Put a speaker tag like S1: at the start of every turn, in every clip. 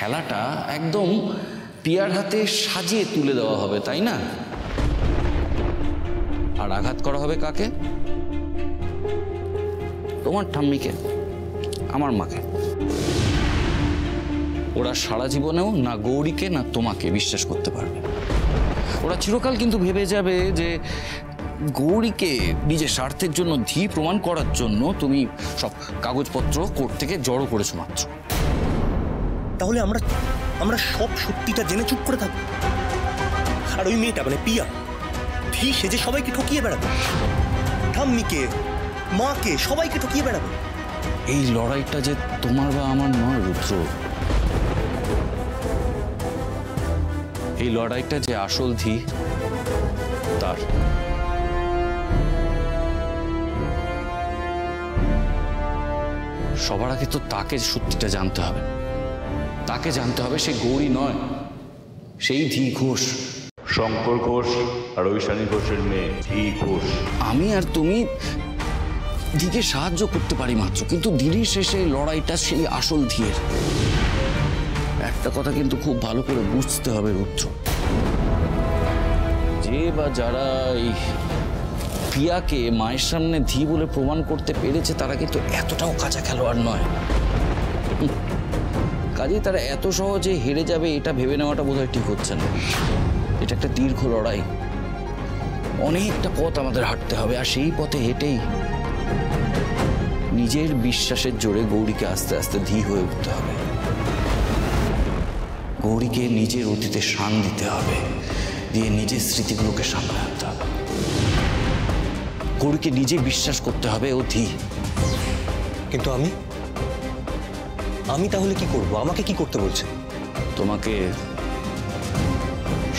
S1: খেলাটা একদম পিয়ার হাতে সাজিয়ে তুলে দেওয়া হবে, তাই না? আর আঘাত করা হবে কাকে? তোমার ঠাম্মিকে, আমার মাকে। ওরা সারা জীবনেও না গৌরীকে না তোমাকে বিশ্বাস করতে পারবে। ওরা চিরকাল কিন্তু ভেবে যাবে যে গৌরীকে নিজের স্বার্থের জন্য ধী প্রমাণ করার জন্য তুমি সব কাগজপত্র কোর্ট থেকে জড়ো করেছো মাত্র।
S2: তাহলে আমরা সব সত্যিটা জেনে চুপ করে থাকবো, আর ওই মেয়েটা মানে পিয়া ধী সেজে সবাইকে ঠকিয়ে বেড়াবে, ঠাম্মিকে, মাকে, সবাইকে ঠকিয়ে বেড়াবে।
S1: এই লড়াইটা যে তোমার বা আমার নয় রুদ্র, এই লড়াইটা যে আসল ধী তার। সবার আগে তো তাকে সত্যিটা জানতে হবে। তাকে জানতে হবে সে গৌরী নয়, সেই ধী ঘোষ,
S3: শঙ্কর ঘোষ আর ঐশানী ঘোষের মেয়ে ধী ঘোষ।
S1: আমি আর তুমি ধীকে সাহায্য করতে পারি মাত্র, কিন্তু দিনের শেষে লড়াইটা সেই আসল ধীর। একটা কথা কিন্তু খুব ভালো করে বুঝতে হবে রুদ্র, যে বা যারা এই পিয়াকে মায়ের সামনে ধী বলে প্রমাণ করতে পেরেছে তারা কিন্তু এতটাও কাঁচা খেলোয়াড় নয়। কাজেই তারা এত সহজে হেরে যাবে এটা ভেবে নেওয়াটা বোধহয় ঠিক হচ্ছে না। এটা একটা দীর্ঘ লড়াই, অনেকটা পথ আমাদের হাঁটতে হবে, আর সেই পথে হেঁটেই নিজের বিশ্বাসের জোরে গৌরীকে আস্তে আস্তে ধী হয়ে উঠতে হবে। গৌরীকে নিজের অতীতে শান দিতে হবে, দিয়ে নিজের স্মৃতিগুলোকে সামনে আনতে হবে। গৌরীকে নিজে বিশ্বাস করতে হবে ও ধী।
S2: কিন্তু আমি তাহলে কি করব? আমাকে কি করতে বলছে?
S1: তোমাকে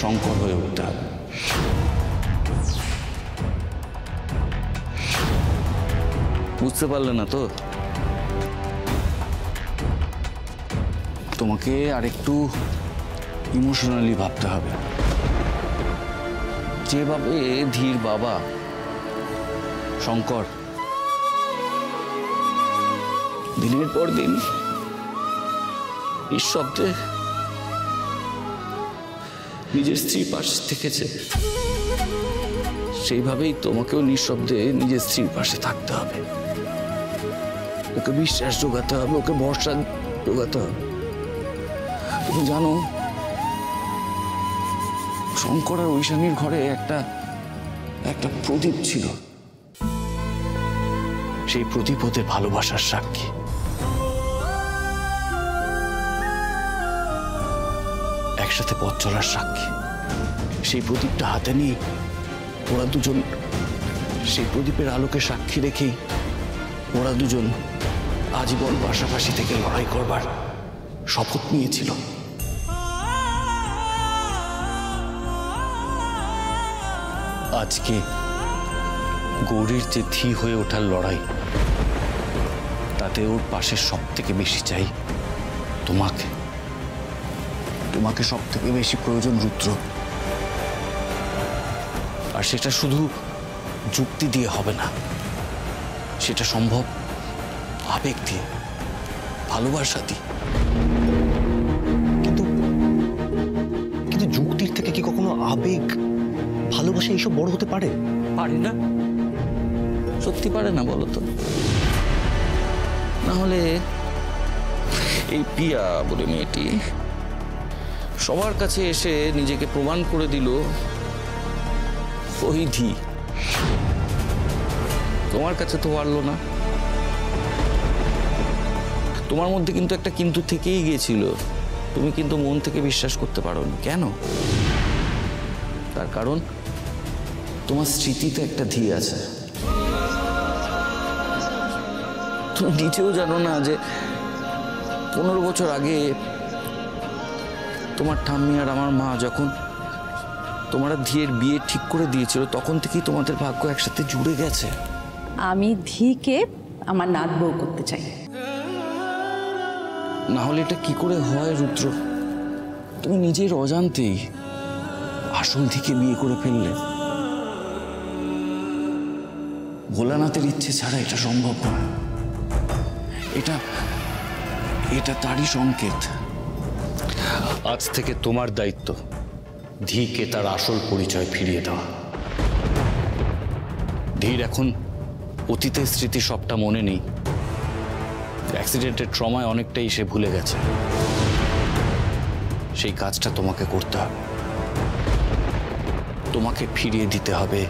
S1: শঙ্কর হয়ে উঠতে হবে। বুঝতে পারলে না তো? তোমাকে আরেকটু ইমোশনালি ভাবতে হবে। যেভাবে ধীর বাবা শঙ্কর দিনের পর দিন নিঃশব্দে নিজের স্ত্রীর পাশে থেকেছে, সেইভাবেই তোমাকেও নিঃশব্দে নিজের স্ত্রীর পাশে থাকতে হবে। ওকে বিশ্বাস জোগাতে হবে, ওকে ভরসা জোগাতে হবে। তুমি জানো শঙ্কর আর ঐশানীর ঘরে একটা প্রদীপ ছিল। সেই প্রদীপ ওদের ভালোবাসার সাক্ষী। একসাথে পথ চলার সাক্ষী। সেই প্রদীপটা হাতে নিয়ে ওরা দুজন, সেই প্রদীপের আলোকে সাক্ষী রেখেই ওরা দুজন আজীবন পাশাপাশি থেকে লড়াই করবার শপথ নিয়েছিল। আজকে গৌরীর যে ধী হয়ে ওঠার লড়াই, তাতে ওর পাশে সব থেকে বেশি চাই তোমাকে। তোমাকে সব থেকে বেশি প্রয়োজন রুদ্র। আর সেটা শুধু যুক্তি দিয়ে হবে না, সেটা সম্ভব আবেগ দিয়ে, ভালোবাসা দিয়ে।
S2: কিন্তু যুক্তির থেকে কি কখনো আবেগ, ভালোবাসা এইসব বড় হতে পারে?
S1: পারে না, সত্যি পারে না বলো তো? না হলে এই পিয়া বলে মেয়েটি সবার কাছে এসে নিজেকে প্রমাণ করে দিল ওই ধী। তোমার কাছে তো পারলো না। তোমার মধ্যে কিন্তু একটা কিন্তু থেকেই গিয়েছিল, তুমি কিন্তু মন থেকে বিশ্বাস করতে পারোনি। কেন? তার কারণ তোমার স্মৃতিতে একটা ধী আছে। তুমি নিজেও জানো না যে 15 বছর আগে তোমার ঠাম্মি আর আমার মা যখন তোমরা ধীর বিয়ে ঠিক করে দিয়েছিল, তখন থেকেই তোমাদের ভাগ্য একসাথে জুড়ে গেছে।
S4: আমি ধীকে আমার নাত বউ করতে চাই।
S1: না হলে এটা কি করে হয় রুদ্র? তুমি নিজের অজান্তেই আসল ধীকে বিয়ে করে ফেললে। ভোলানাথের ইচ্ছে ছাড়া এটা সম্ভব নয়। এটা তারই সংকেত আজ থেকে তোমার দায়িত্ব ধীকে তার আসল পরিচয় ফিরিয়ে দেওয়া। ধীর এখন অতীতের স্মৃতি সবটা মনে নেই, অ্যাক্সিডেন্টের ট্রমায় অনেকটাই সে ভুলে গেছে। সেই কাজটা তোমাকে করতে হবে, তোমাকে ফিরিয়ে দিতে হবে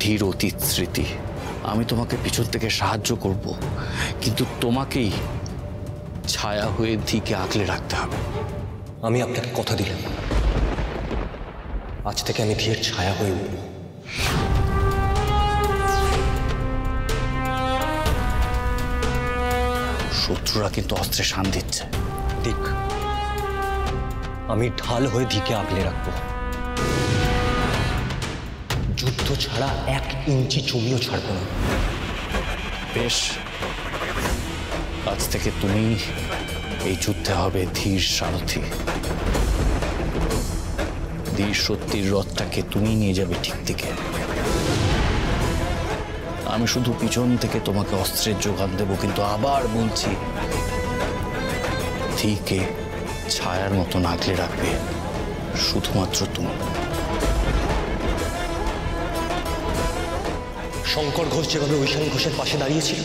S1: ধীর অতীত স্মৃতি। আমি তোমাকে পিছন থেকে সাহায্য করব, কিন্তু তোমাকেই ছায়া হয়ে ধীকে আঁকলে রাখতে হবে।
S2: আমি আপনাকে কথা দিলাম, আজ থেকে আমি ধীরের ছায়া হয়ে উঠব।
S1: শত্রুরা কিন্তু অস্ত্রে শান দিচ্ছে।
S2: দেখ, আমি ঢাল হয়ে ধীকে আগলে রাখবো। যুদ্ধ ছাড়া 1 ইঞ্চি জমিও ছাড়ব না।
S1: বেশ, আজ থেকে তুমি এই যুদ্ধে হবে ধীর সারথি। ধীর সত্যির রথটাকে তুমি নিয়ে যাবে ঠিক দিকে। আমি শুধু পিছন থেকে তোমাকে অস্ত্রের যোগান দেব, কিন্তু আবার বলছি, ধীকে ছায়ার মতো আগলে রাখবে শুধুমাত্র তুমি।
S2: শঙ্কর ঘোষ যেভাবে ঐশানী ঘোষের পাশে দাঁড়িয়েছিল,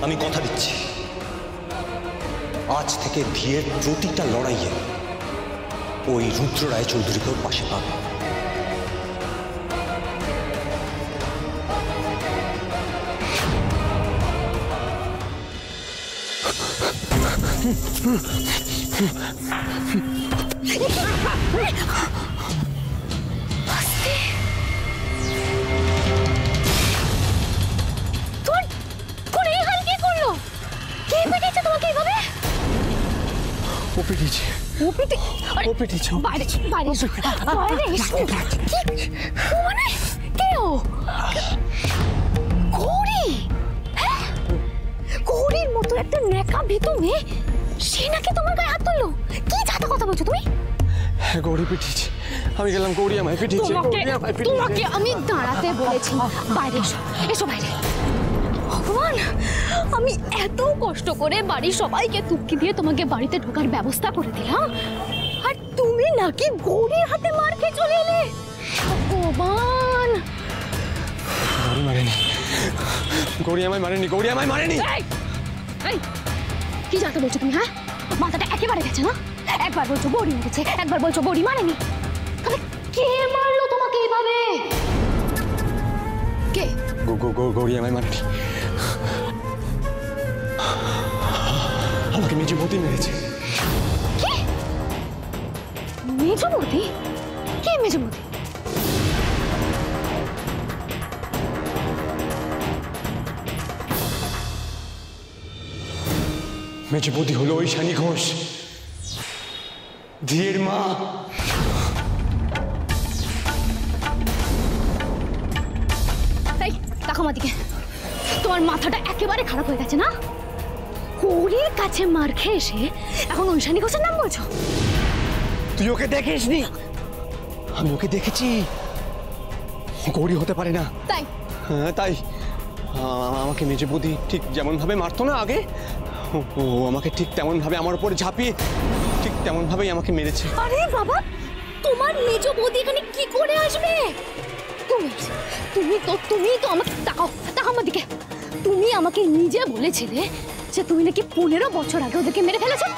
S2: আমি কথা দিচ্ছি আজ থেকে ধীরের প্রতিটা লড়াইয়ে ওই রুদ্র রায় চৌধুরীকেও পাশে পাবে।
S5: গৌরীর মতো একটা নেকা ভীতু মেয়ে, সে নাকি তোমার গায়ে হাত তুললো? কি জাতা কথা বলছো তুমি?
S6: হ্যাঁ, গৌরী পিটিয়েছে। আমি গেলাম, গৌরী আমায় পিটিয়েছে।
S5: তোমাকে আমি দাঁড়াতে বলেছি। বাইরে এসো, এসো বাইরে। ভগবান, আমি এত কষ্ট করে বাড়ির সবাইকে তুক্কি দিয়ে তোমাকে বাড়িতে ঢোকার ব্যবস্থা করে দিলাম, আর তুমি নাকি গৌরীর হাতে মার খেয়ে চলে এলে। ভগবান,
S6: গৌরী মারেনি, গৌরী আমায় মারেনি, গৌরী আমায় মারেনি।
S5: কি জানতে বলছো তুমি? হ্যাঁ, মাথাটা একেবারে গেছে না? একবার বলছো গৌরী মেরেছে, একবার বলছো গৌরী মারেনি। তাহলে কে মারলো তোমাকে এইভাবে? কে?
S6: গৌরী আমায় মারেনি, আমাকে মেজো বৌদি মেরেছে।
S5: কে? মেজো বৌদি? কে মেজো বৌদি?
S6: মেজো বৌদি হলো ঐশানী ঘোষ, ধীরের মা।
S5: দেখো আমার দিকে, তোমার মাথাটা একেবারে খারাপ হয়ে গেছে না? গৌরীর কাছে মার খেয়ে এসে এখন ঐশানী ঘোষের নাম বলছো?
S6: তুই ওকে দেখিসনি? আমি ওকে দেখেছি। গৌরী হতে পারে না।
S5: তাই?
S6: হ্যাঁ, তাই। আমাকে মেজো বৌদি ঠিক যেমন ভাবে মারতো না আগে, ও আমাকে ঠিক তেমন ভাবে আমার উপরে ঝাঁপিয়ে ঠিক তেমন ভাবেই আমাকে মেরেছে।
S5: আরে বাবা, তোমার মেজো বৌদি এখানে কি করে আসবে? তুমি তো আমাকে তাকাও আমার দিকে। তুমি আমাকে নিজে বলেছিলে যে তুমি নাকি 15 বছর আগে ওদেরকে মেরে ফেলেছো।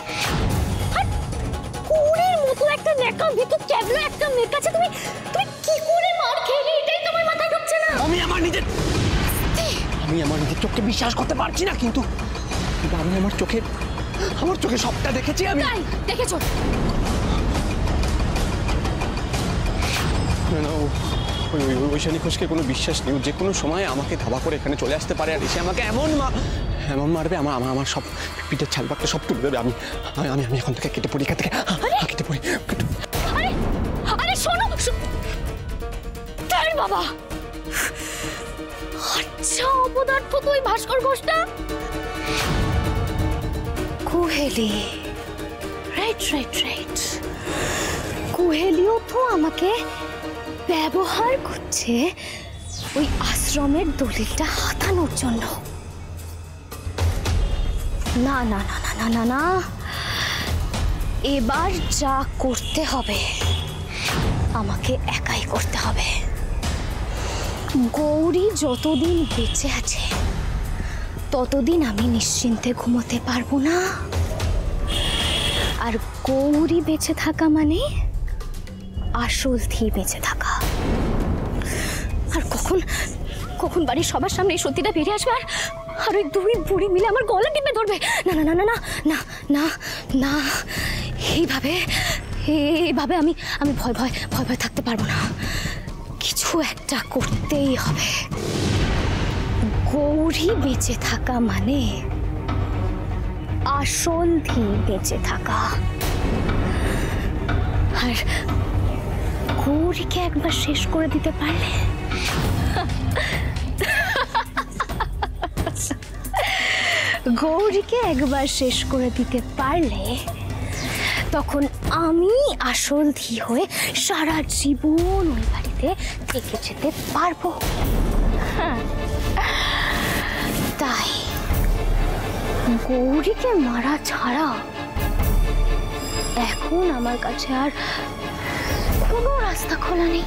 S5: গৌরীর মতো একটা নেকা ভীতু ক্যাবলা একটা মেয়ের কাছে তুমি কি করে মার খেলে, এটাই তোমার মাথায় ঢুকছে না।
S6: আমি আমার নিজের চোখকে বিশ্বাস করতে পারছি না, কিন্তু আমি আমার চোখে সবটা দেখেছি। আমি
S5: দেখেছো?
S6: ঐশানী ঘোষকে কোনো বিশ্বাস নেই। যে কোনো সময় আমাকে ধাবা করে এখানে চলে আসতে পারে, আর এসে আমাকে এমন মারবে, আমার সব পিঠের ছালপাকটা সব তুলে দেবে। আমি এখন থেকে কেটে পড়ি, এখান থেকে কেটে পড়ি।
S5: আরে শোনো বাবা, আচ্ছা অপদার্থ তুই ভাস্কর ঘোষটা। কুহেলি, রাইট। কুহেলিও তো আমাকে ব্যবহার করছে ওই আশ্রমের দলিলটা হাতানোর জন্য। না, এবার যা করতে হবে আমাকে একাই করতে হবে। গৌরী যতদিন বেঁচে আছে ততদিন আমি নিশ্চিন্তে ঘুমোতে পারবো না। আর গৌরী বেঁচে থাকা মানে আসল ধি বেঁচে থাকা। আর কখন কখন বাড়ির সবার সামনে এই সত্যিটা বেরিয়ে আসবে আর ওই দুই বুড়ি মিলে আমার গলা টিপে ধরবে। না না না না না না না না, এইভাবে এইভাবে আমি আমি ভয় ভয় ভয় ভয় থাকতে পারবো না। কিছু একটা করতেই হবে। গৌরী বেঁচে থাকা মানে আসল ধি বেঁচে থাকা। আর গৌরীকে একবার শেষ করে দিতে পারলে গৌরীকে একবার শেষ করে দিতে পারলে তখন আমি আসল ধি হয়ে সারা জীবন ওই বাড়িতে থেকে যেতে পারবো। তাই গৌরীকে মারা ছাড়া এখন আমার কাছে আর কোনো রাস্তা খোলা নেই।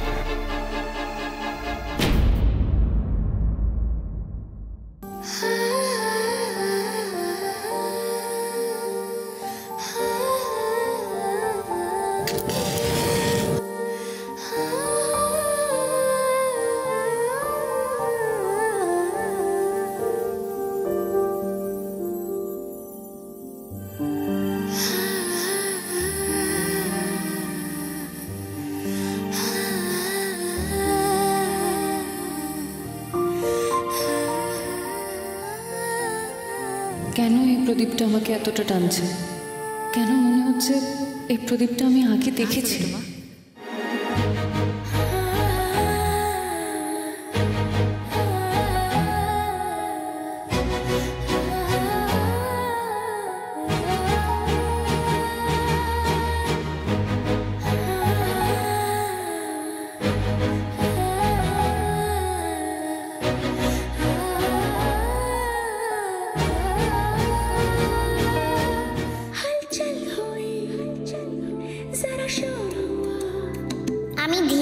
S7: কেন এই প্রদীপটা আমাকে এতটা টানছে? কেন মনে হচ্ছে এই প্রদীপটা আমি আগে দেখেছি?
S5: আমি ধি।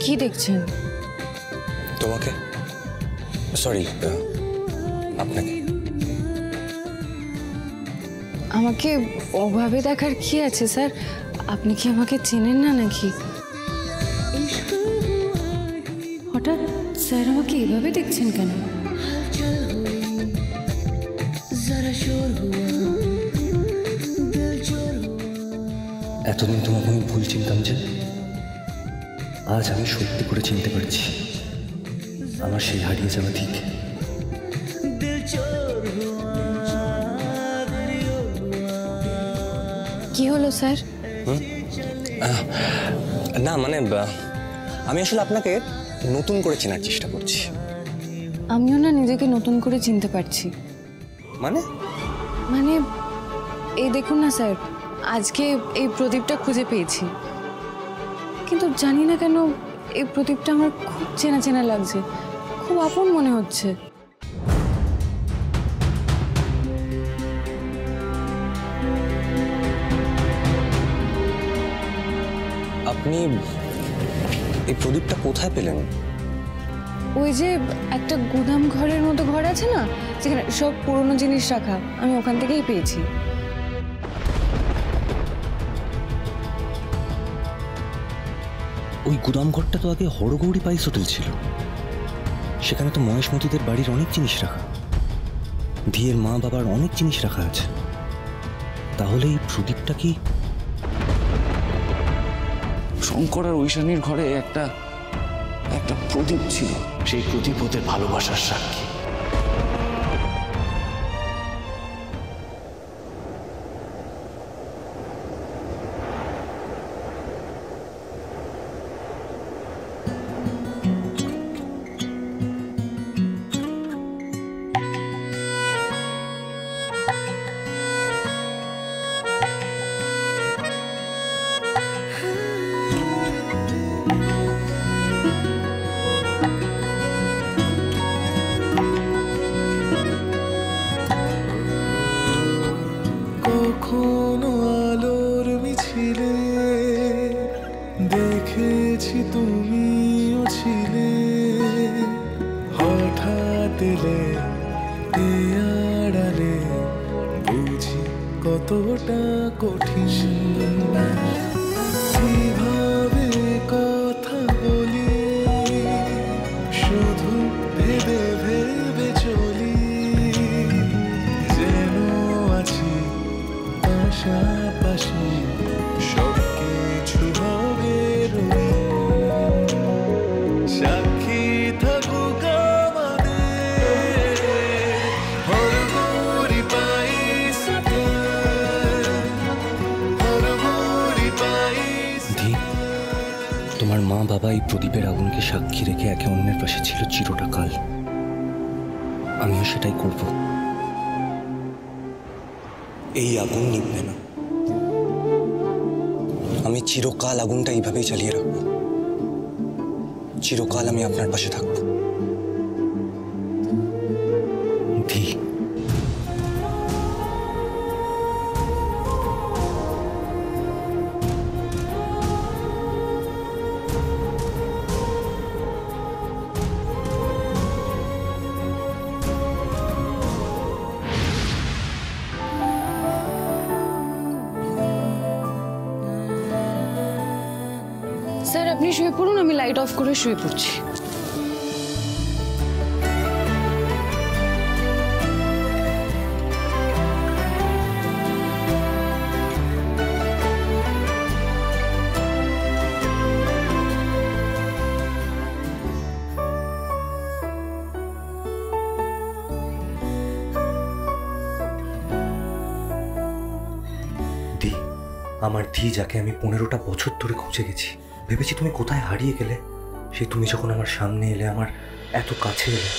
S7: কি দেখছেন?
S2: তোমাকে, সরি, আপনাকে।
S7: আমাকে ওভাবে দেখার কি আছে স্যার? আপনি কি আমাকে চেনেন না নাকি? হঠাৎ স্যার আমাকে এভাবে দেখছেন কেন?
S2: এতদিন তোমাকে আমি ভুল চিনতাম যে আজ আমি সত্যি করে চিনতে পারছি আমার সেই হারিয়ে যাওয়া ঠিক।
S7: কি হলো স্যার?
S2: না মানে আমি আসলে আপনাকে নতুন করে চেনার চেষ্টা করছি।
S7: আমিও না নিজেকে নতুন করে চিনতে পারছি।
S2: মানে
S7: মানে এই দেখুন না স্যার, আজকে এই প্রদীপটা খুঁজে পেয়েছি, কিন্তু জানি না কেন এই প্রদীপটা আমার খুব চেনা চেনা লাগছে, খুব আপন মনে হচ্ছে।
S2: আপনি এই প্রদীপটা কোথায় পেলেন?
S7: ওই যে একটা গুদাম ঘরের মতো ঘর আছে না, যেখানে সব পুরনো জিনিস রাখা, আমি ওখান থেকেই পেয়েছি।
S2: ওই গুদাম ঘরটা তো আগে হরগৌরী পাইস হোটেল ছিল। সেখানে তো মহেশমতিদের বাড়ির অনেক জিনিস রাখা, ধিয়ের মা বাবার অনেক জিনিস রাখা আছে। তাহলে এই প্রদীপটা কি?
S1: শঙ্কর আর ঐশানীর ঘরে একটা প্রদীপ ছিল। সেই প্রদীপ ওদের ভালোবাসার সাক্ষী।
S8: কতটা কঠিন, কিভাবে কথা বলি, শুধু ভেবে ভেবে চলি, যেন আছি পাশাপাশি, সব কিছু হবে রঙিন, সাক্ষী থাকুক আমাদের হরগৌরী পাই সাথে, হরগৌরী পাই।
S2: দি, তোমার মা বাবা এই প্রদীপের আগুনকে সাক্ষী রেখে একে অন্যের পাশে ছিল চিরটা কাল। আমিও সেটাই করব।
S6: এই আগুন নিভবে না, আমি চিরকাল আগুনটা এইভাবেই চালিয়ে রাখবো। চিরকাল আমি আপনার পাশে থাকবো।
S2: দি,
S7: স্যার আপনি শুয়ে পড়ুন, আমি লাইট অফ করে শুয়ে পড়ছি।
S2: দি, আমার ধি যাকে আমি 15টা বছর ধরে খুঁজে গেছি, ভেবেছি তুমি কোথায় হারিয়ে গেলে। সে তুমি যখন আমার সামনে এলে, আমার এত কাছে এলে,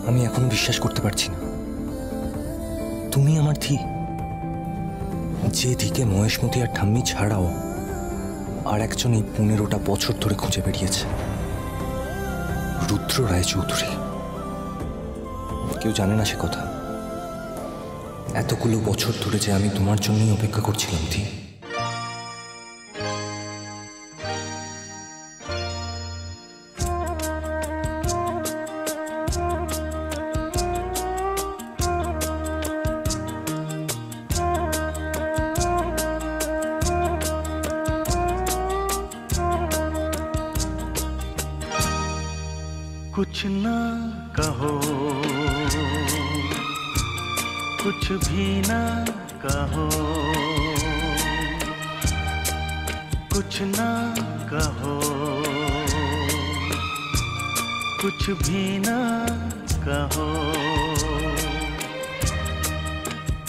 S2: আমি এখনো বিশ্বাস করতে পারছি না তুমি আমার ধি। যে দিকে মহেশমতি আর ঠাম্মি ছাড়াও আর একজন এই 15টা বছর ধরে খুঁজে বেরিয়েছে, রুদ্র রায়চৌধুরী। কেউ জানে না সে কথা। এতগুলো বছর ধরে যে আমি তোমার জন্যই অপেক্ষা করছিলাম ধি।
S8: कुछ ना कहो, कुछ भी ना कहो, कुछ ना कहो, कुछ भी ना कहो,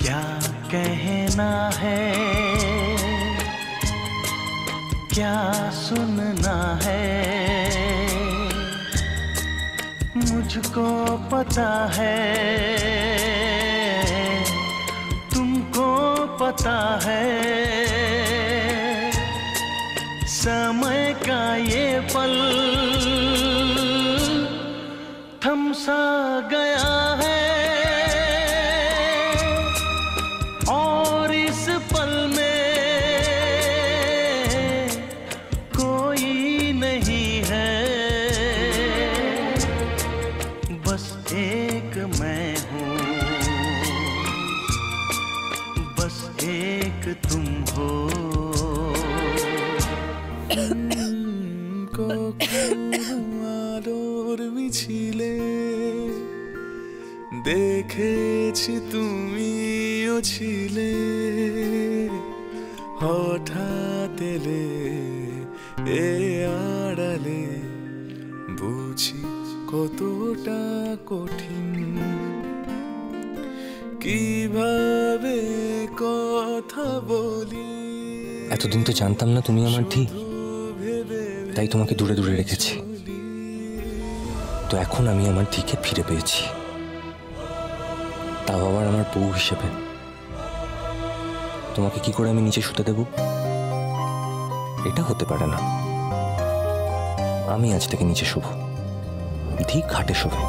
S8: क्या कहना है, क्या सुनना है, मुझको पता है, तुमको पता है, समय का ये पल थम सा गया है, और इस पल में कोई नहीं है, बस एक मैं हूँ, बस एक तुम हो। আলোর মিছিলে দেখেছি তুমিও ছিলে, হঠাৎ এলে এ আড়ালে, বুঝি কতটা কঠিন, কিভাবে কথা বলি।
S2: এতদিন তো জানতাম না তুমি আমার ধি, তাই তোমাকে দূরে দূরে রেখেছি। তো এখন আমি আমার ধিকে ফিরে পেয়েছি, তাও আবার আমার বউ হিসেবে। তোমাকে কি করে আমি নিচে শুতে দেব? এটা হতে পারে না। আমি আজ থেকে নিচে শুভ, ধি খাটে শোবে।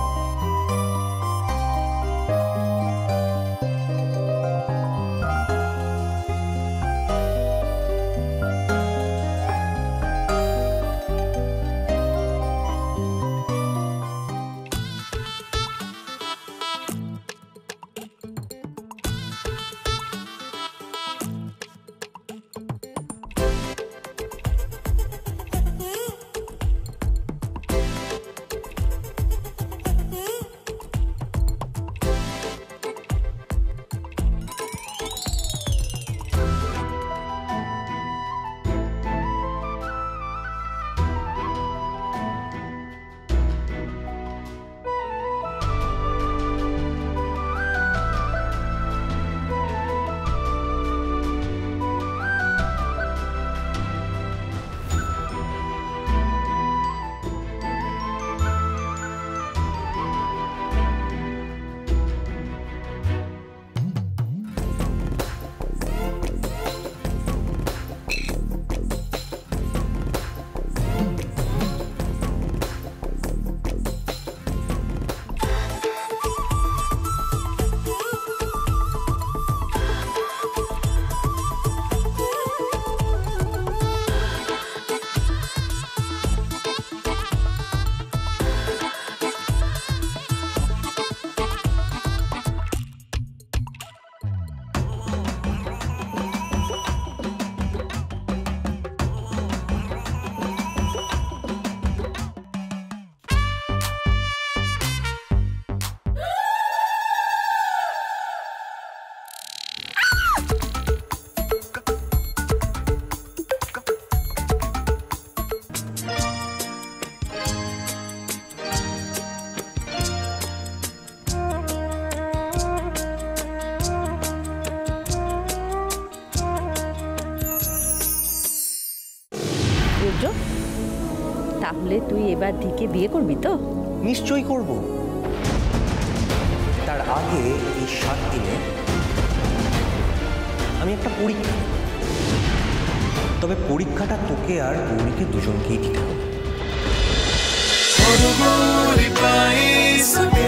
S4: তাহলে তুই এবার ধিকে বিয়ে করবি তো?
S2: নিশ্চয়ই করব। তার আগে এই 7 দিনে আমি একটা পরীক্ষা, তবে পরীক্ষাটা তোকে আর গৌরীকে দুজনকেই দিতে হবে।
S8: और गोरी पाई सके